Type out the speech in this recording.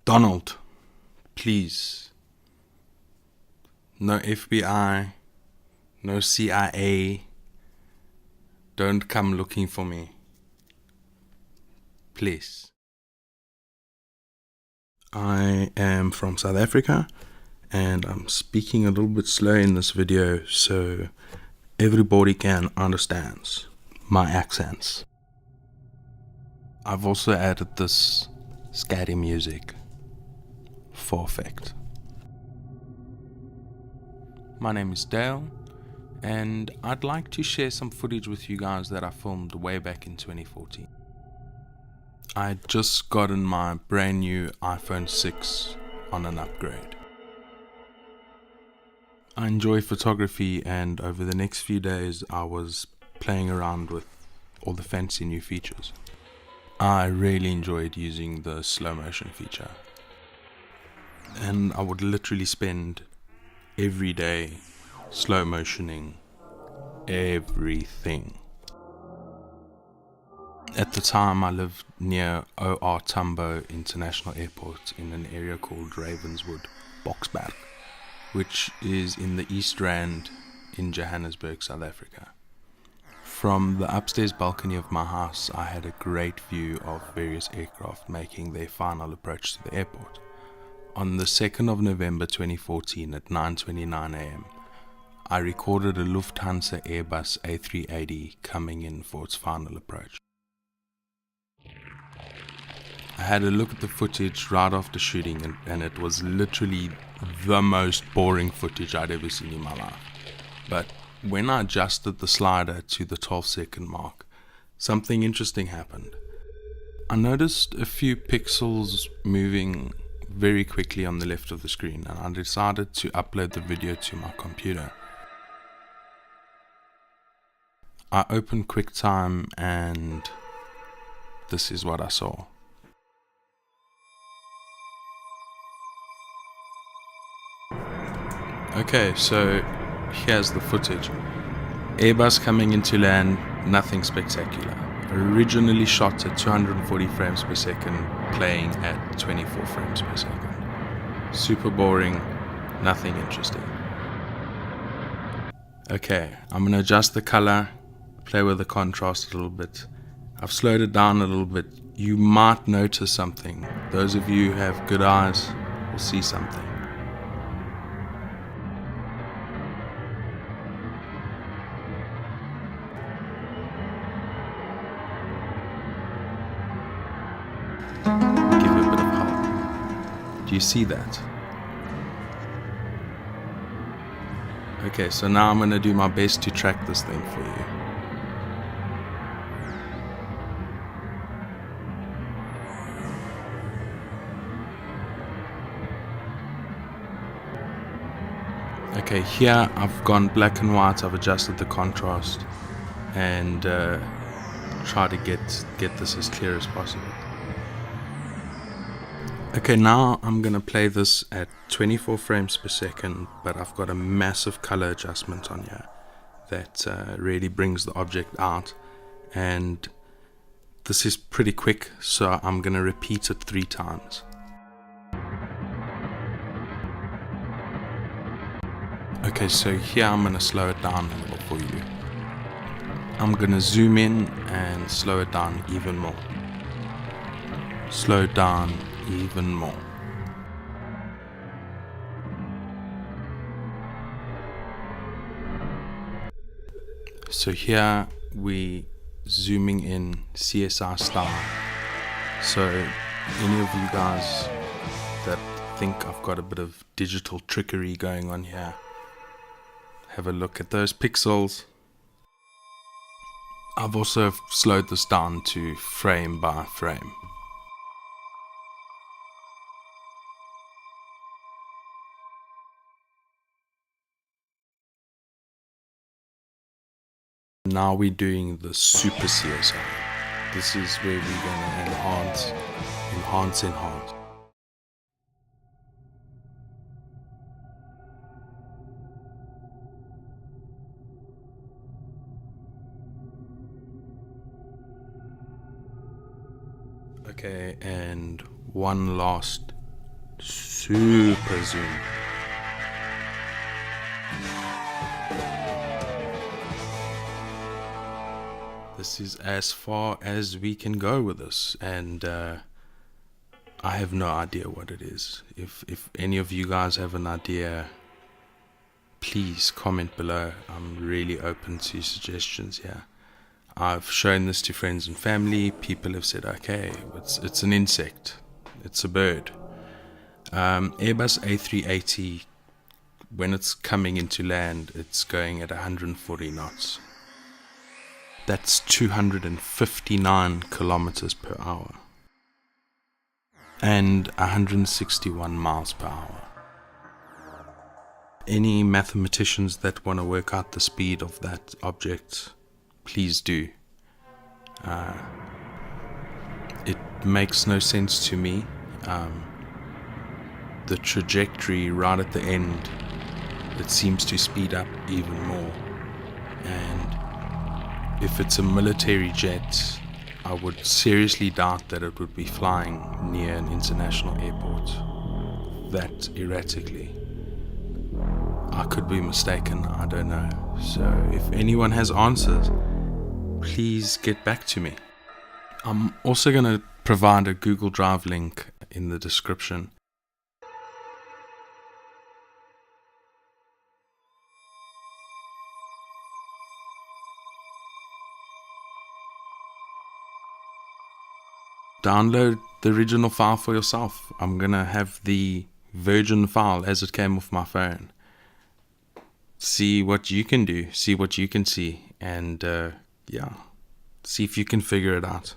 Donald, please. No FBI, no CIA. Don't come looking for me. Please. I am from South Africa, and I'm speaking a little bit slow in this video so everybody can understand my accents. I've also added this scary music for effect. My name is Dale, and I'd like to share some footage with you guys that I filmed way back in 2014. I had just gotten my brand new iPhone 6 on an upgrade. I enjoy photography, and over the next few days I was playing around with all the fancy new features. I really enjoyed using the slow motion feature, and I would literally spend every day slow motioning everything. At the time I lived near OR Tambo International Airport in an area called Ravenswood, Boksburg, which is in the East Rand in Johannesburg, South Africa. From the upstairs balcony of my house I had a great view of various aircraft making their final approach to the airport. On the 2nd of November 2014 at 9:29 am, I recorded a Lufthansa Airbus A380 coming in for its final approach. I had a look at the footage right after shooting, and it was literally the most boring footage I'd ever seen in my life. But when I adjusted the slider to the 12-second mark, something interesting happened. I noticed a few pixels moving very quickly on the left of the screen, and I decided to upload the video to my computer. I opened QuickTime and this is what I saw. Okay, so here's the footage. Airbus coming into land, nothing spectacular. Originally shot at 240 frames per second, playing at 24 frames per second. Super boring, nothing interesting. Okay, I'm going to adjust the color, play with the contrast a little bit. I've slowed it down a little bit. You might notice something. Those of you who have good eyes will see something. Give it a bit of help. Do you see that? Okay, so now I'm going to do my best to track this thing for you. Okay, here I've gone black and white, I've adjusted the contrast and try to get this as clear as possible. Okay, now I'm gonna play this at 24 frames per second, but I've got a massive color adjustment on here that really brings the object out, and this is pretty quick, so I'm gonna repeat it 3 times. Okay, so here I'm gonna slow it down a little for you. I'm gonna zoom in and slow it down even more. Slow it down even more. So here we zooming in CSI style. So any of you guys that think I've got a bit of digital trickery going on here, have a look at those pixels. I've also slowed this down to frame by frame. Now we're doing the super CSI. This is where we're gonna enhance. Okay, and one last super zoom. This is as far as we can go with this, and I have no idea what it is. If any of you guys have an idea, please comment below. I'm really open to suggestions here. I've shown this to friends and family. People have said, okay, it's an insect, it's a bird. Airbus A380, when it's coming into land, it's going at 140 knots. That's 259 kilometers per hour and 161 miles per hour. Any mathematicians that want to work out the speed of that object, please do. It makes no sense to me. The trajectory right at the end, it seems to speed up even more. And if it's a military jet, I would seriously doubt that it would be flying near an international airport that erratically. I could be mistaken, I don't know. So if anyone has answers, please get back to me. I'm also going to provide a Google Drive link in the description. Download the original file for yourself. I'm going to have the virgin file as it came off my phone. See what you can do, see what you can see, and see if you can figure it out.